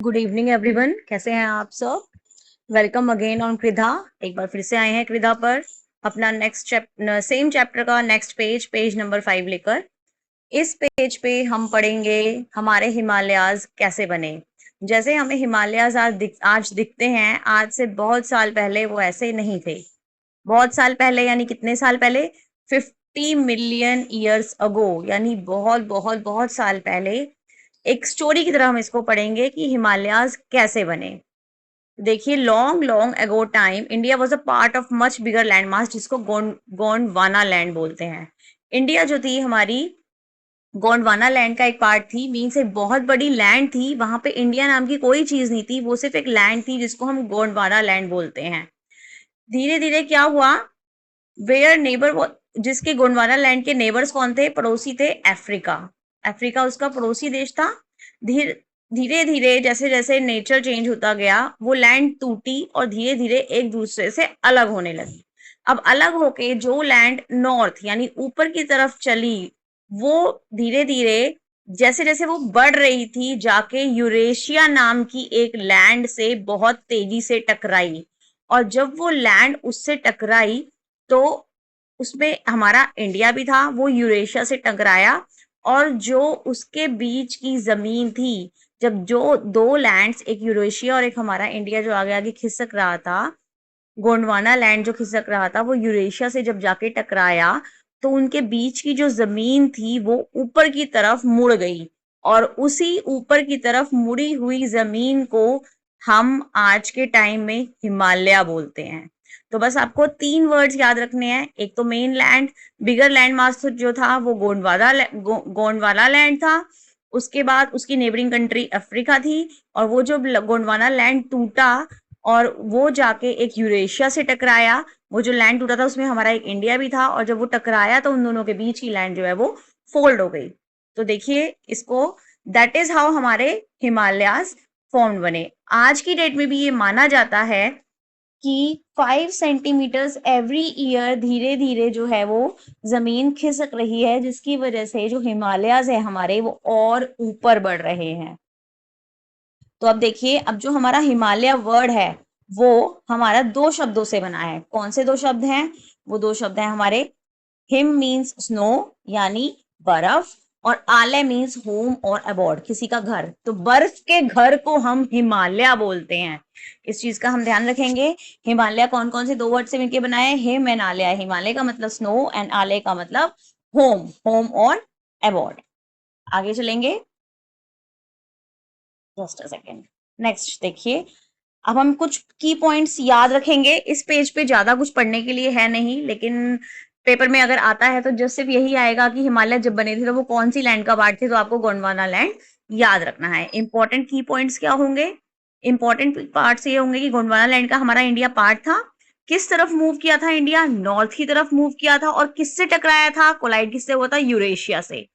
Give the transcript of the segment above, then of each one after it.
Good evening everyone, कैसे हैं आप सब। Welcome again on Kridha. एक बार फिर से आए हैं कृधा पर अपना सेम चैप्टर का नेक्स्ट पेज नंबर 5 लेकर। इस पेज पे हम पढ़ेंगे हमारे हिमालयाज कैसे बने। जैसे हमें हिमालयाज आज दिखते हैं, आज से बहुत साल पहले वो ऐसे नहीं थे। बहुत साल पहले यानी कितने साल पहले? 50 मिलियन ईयर्स अगो, यानी बहुत बहुत बहुत साल पहले। एक स्टोरी की तरह हम इसको पढ़ेंगे कि हिमालयाज कैसे बने। देखिए, long long ago time India was a part of much bigger land mass, जिसको गोंडवाना लैंड बोलते हैं। इंडिया जो थी हमारी, गोंडवाना लैंड का एक पार्ट थी। मीन्स एक बहुत बड़ी लैंड थी, वहां पे इंडिया नाम की कोई चीज नहीं थी, वो सिर्फ एक लैंड थी जिसको हम गोंडवाना लैंड बोलते हैं। धीरे धीरे क्या हुआ, वेयर नेबर, जिसके गोंडवाना लैंड के नेबर्स कौन थे? पड़ोसी थे अफ्रीका। अफ्रीका उसका पड़ोसी देश था। धीरे धीरे धीरे जैसे जैसे नेचर चेंज होता गया, वो लैंड टूटी और धीरे धीरे एक दूसरे से अलग होने लगी। अब अलग होके जो लैंड नॉर्थ यानी ऊपर की तरफ चली, वो धीरे धीरे जैसे जैसे वो बढ़ रही थी, जाके यूरेशिया नाम की एक लैंड से बहुत तेजी से टकराई। और जब वो लैंड उससे टकराई, तो उसमें हमारा इंडिया भी था, वो यूरेशिया से टकराया। और जो उसके बीच की जमीन थी, जब जो दो लैंड्स, एक यूरेशिया और एक हमारा इंडिया जो आगे आगे खिसक रहा था, गोंडवाना लैंड जो खिसक रहा था, वो यूरेशिया से जब जाके टकराया, तो उनके बीच की जो जमीन थी वो ऊपर की तरफ मुड़ गई। और उसी ऊपर की तरफ मुड़ी हुई जमीन को हम आज के टाइम में हिमालय बोलते हैं। तो बस आपको 3 वर्ड्स याद रखने हैं। एक तो मेन लैंड, बिगर लैंड मास जो था वो गोंडवाना लैंड था। उसके बाद उसकी नेबरिंग कंट्री अफ्रीका थी। और वो जो गोंडवाना लैंड टूटा और वो जाके एक यूरेशिया से टकराया, वो जो लैंड टूटा था उसमें हमारा एक इंडिया भी था, और जब वो टकराया तो उन दोनों के बीच की लैंड जो है वो फोल्ड हो गई। तो देखिए इसको, दैट इज हाउ हमारे हिमालयाज फॉर्म बने। आज की डेट में भी ये माना जाता है कि 5 सेंटीमीटर्स एवरी ईयर धीरे धीरे जो है वो जमीन खिसक रही है, जिसकी वजह से जो हिमालयाज है हमारे वो और ऊपर बढ़ रहे हैं। तो अब देखिए, अब जो हमारा हिमालय वर्ड है वो हमारा 2 शब्दों से बना है। कौन से 2 शब्द हैं? वो 2 शब्द हैं हमारे, हिम मीन्स स्नो यानी बर्फ, और आले मीन्स होम और अबॉर्ड, किसी का घर। तो बर्फ के घर को हम हिमालय बोलते हैं। इस चीज का हम ध्यान रखेंगे। हिमालय कौन कौन से 2 वर्ड से मिलकर बना है? हिम एंड आलय। हिमालय का मतलब स्नो एंड आलय का मतलब होम, होम और अबॉर्ड। आगे चलेंगे, जस्ट अ सेकेंड। नेक्स्ट देखिए, अब हम कुछ की पॉइंट्स याद रखेंगे। इस पेज पे ज्यादा कुछ पढ़ने के लिए है नहीं, लेकिन पेपर में अगर आता है तो जस्ट सिर्फ यही आएगा कि हिमालय जब बने थे तो वो कौन सी लैंड का पार्ट थे, तो आपको गोंडवाना लैंड याद रखना है। इंपॉर्टेंट की पॉइंट्स क्या होंगे? इंपॉर्टेंट पार्ट्स ये होंगे कि गोंडवाना लैंड का हमारा इंडिया पार्ट था। किस तरफ मूव किया था इंडिया? नॉर्थ की तरफ मूव किया था। और किससे टकराया था? कोलाइड किससे हुआ था? यूरेशिया से।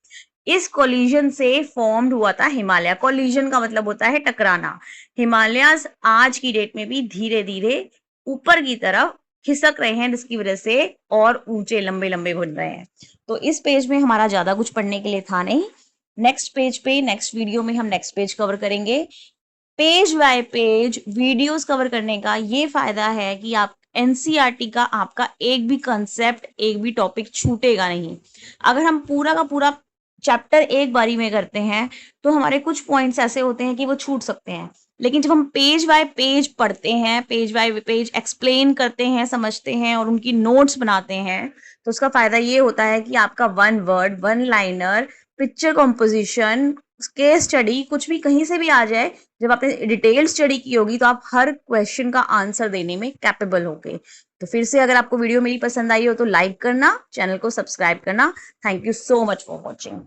इस कोलिजन से फॉर्म्ड हुआ था हिमालय। कोलिजन का मतलब होता है टकराना। हिमालयाज आज की डेट में भी धीरे धीरे ऊपर की तरफ खिसक रहे हैं, जिसकी वजह से और ऊंचे लंबे लंबे बन रहे हैं। तो इस पेज में हमारा ज्यादा कुछ पढ़ने के लिए था नहीं। नेक्स्ट पेज पे, नेक्स्ट वीडियो में हम नेक्स्ट पेज कवर करेंगे। Page bye page videos cover करने का ये फायदा है कि आप एनसीईआरटी का आपका एक भी कंसेप्ट, एक भी टॉपिक छूटेगा नहीं। अगर हम पूरा का पूरा चैप्टर एक बारी में करते हैं तो हमारे कुछ पॉइंट्स ऐसे होते हैं कि वो छूट सकते हैं। लेकिन जब हम पेज बाय पेज पढ़ते हैं, पेज बाय पेज एक्सप्लेन करते हैं, समझते हैं और उनकी नोट्स बनाते हैं, तो उसका फायदा ये होता है कि आपका 1 word, 1 liner, picture composition, case study, कुछ भी कहीं से भी आ जाए, जब आपने डिटेल स्टडी की होगी तो आप हर क्वेश्चन का आंसर देने में कैपेबल होगे। तो फिर से अगर आपको वीडियो मेरी पसंद आई हो तो लाइक करना, चैनल को सब्सक्राइब करना। Thank you so much for watching.